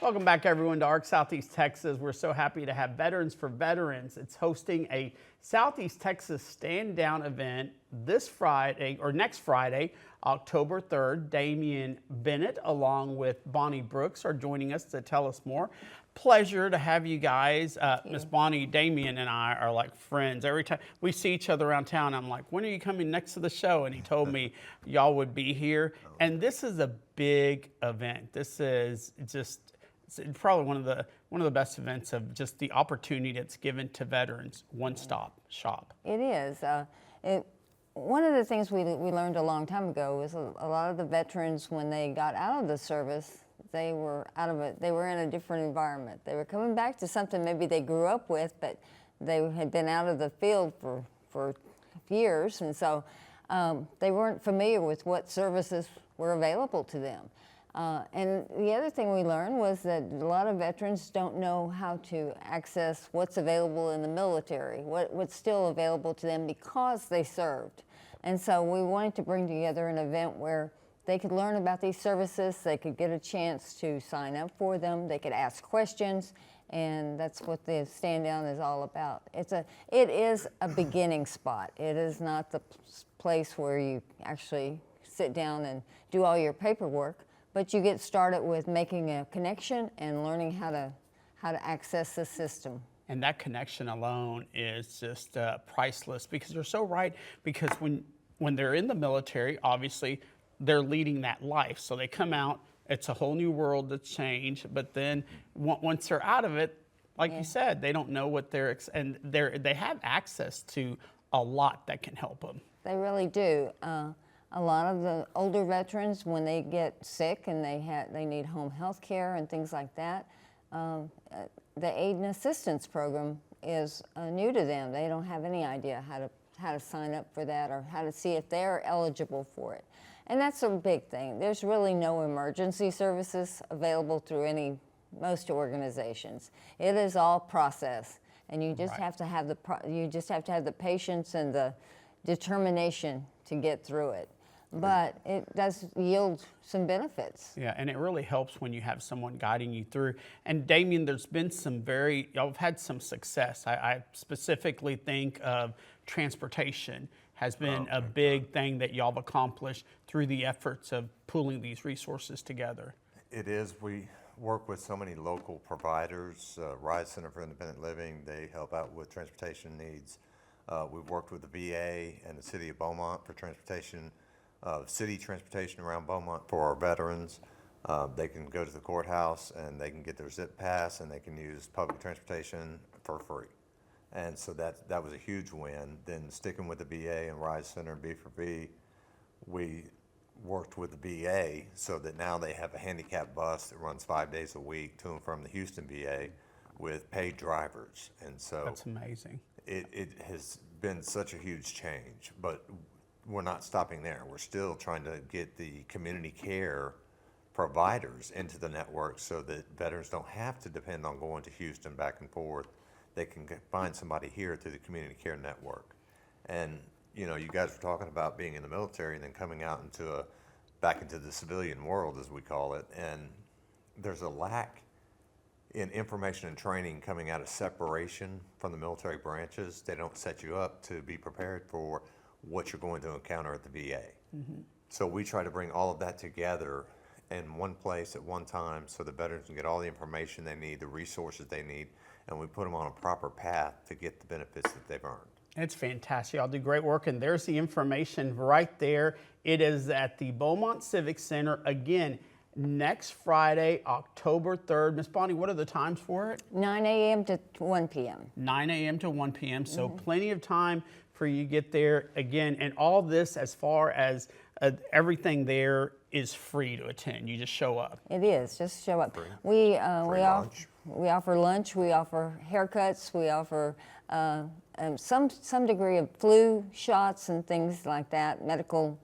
Welcome back, everyone, to ARC Southeast Texas. We're so happy to have Veterans for Veterans. It's hosting a Southeast Texas Stand Down event this Friday, or next Friday, October 3rd. Damian Bennett, along with Bonnie Brooks, are joining us to tell us more. Pleasure to have you guys. Miss Bonnie, Damian and I are like friends. Every time we see each other around town, I'm like, when are you coming next to the show? And he told me y'all would be here. And this is a big event. This is just probably one of the best events of just the opportunity that's given to veterans. One-stop shop. It is. One of the things we learned a long time ago was a lot of the veterans, when they got out of the service, they were in a different environment. They were coming back to something maybe they grew up with, but they had been out of the field for years, and so they weren't familiar with what services were available to them. And the other thing we learned was that a lot of veterans don't know how to access what's available in the military, what's still available to them because they served. And so we wanted to bring together an event where they could learn about these services, they could get a chance to sign up for them, they could ask questions, and that's what the Stand Down is all about. It is a beginning spot. It is not the place where you actually sit down and do all your paperwork, but you get started with making a connection and learning how to access the system. And that connection alone is just priceless, because you're so right. Because when they're in the military, obviously they're leading that life. So they come out, it's a whole new world that's changed. But then once they're out of it, like you said, they don't know what they have access to a lot that can help them. They really do. A lot of the older veterans, when they get sick and they need home health care and things like that, the aid and assistance program is new to them. They don't have any idea how to sign up for that or how to see if they're eligible for it. And that's a big thing. There's really no emergency services available through most organizations. It is all process, and you just have to have the patience and the determination to get through it. But it does yield some benefits. Yeah, and it really helps when you have someone guiding you through. And Damian, there's been y'all have had some success. I specifically think of transportation has been a big thing that y'all have accomplished through the efforts of pooling these resources together. It is. We work with so many local providers. Rise Center for Independent Living, they help out with transportation needs. We've worked with the VA and the city of Beaumont for transportation. City transportation around Beaumont for our veterans. They can go to the courthouse and they can get their zip pass and they can use public transportation for free. And so that was a huge win. Then sticking with the VA and Rise Center and B4B, we worked with the VA so that now they have a handicapped bus that runs 5 days a week to and from the Houston VA with paid drivers. And so that's amazing. It has been such a huge change, but we're not stopping there. We're still trying to get the community care providers into the network so that veterans don't have to depend on going to Houston back and forth. They can find somebody here through the community care network. And you know, you guys were talking about being in the military and then coming out back into the civilian world, as we call it. And there's a lack in information and training coming out of separation from the military branches. They don't set you up to be prepared for what you're going to encounter at the VA. Mm-hmm. So we try to bring all of that together in one place at one time so the veterans can get all the information they need, the resources they need, and we put them on a proper path to get the benefits that they've earned. It's fantastic. Y'all do great work, and there's the information right there. It is at the Beaumont Civic Center. Again, next Friday, October 3rd. Miss Bonnie, what are the times for it? 9 a.m. to 1 p.m. 9 a.m. to 1 p.m., so plenty of time for you to get there. Again, and all this, as far as everything there, is free to attend. You just show up. It is. Just show up. Free. We lunch. We offer lunch. We offer haircuts. We offer some degree of flu shots and things like that, medical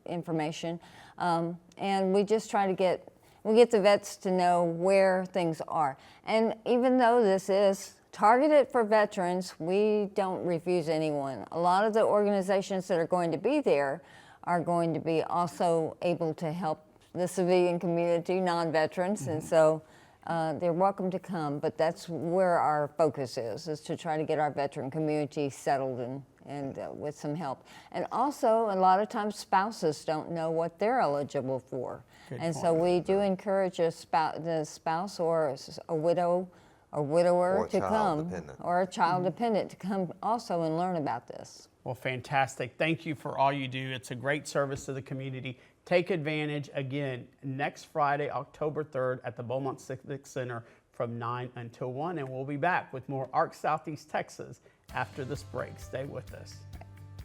information, and we just try to get the vets to know where things are. And even though this is targeted for veterans, we don't refuse anyone. A lot of the organizations that are going to be there are going to be also able to help the civilian community, non-veterans, and so they're welcome to come, but that's where our focus is to try to get our veteran community settled and with some help. And also, a lot of times spouses don't know what they're eligible for. Good And so point. we do encourage the spouse or a widow or widower Or a to child come, dependent. or a child dependent to come also and learn about this. Well, fantastic. Thank you for all you do. It's a great service to the community. Take advantage again next Friday, October 3rd at the Beaumont Civic Center from 9 until 1. And we'll be back with more ARC Southeast Texas after this break. Stay with us.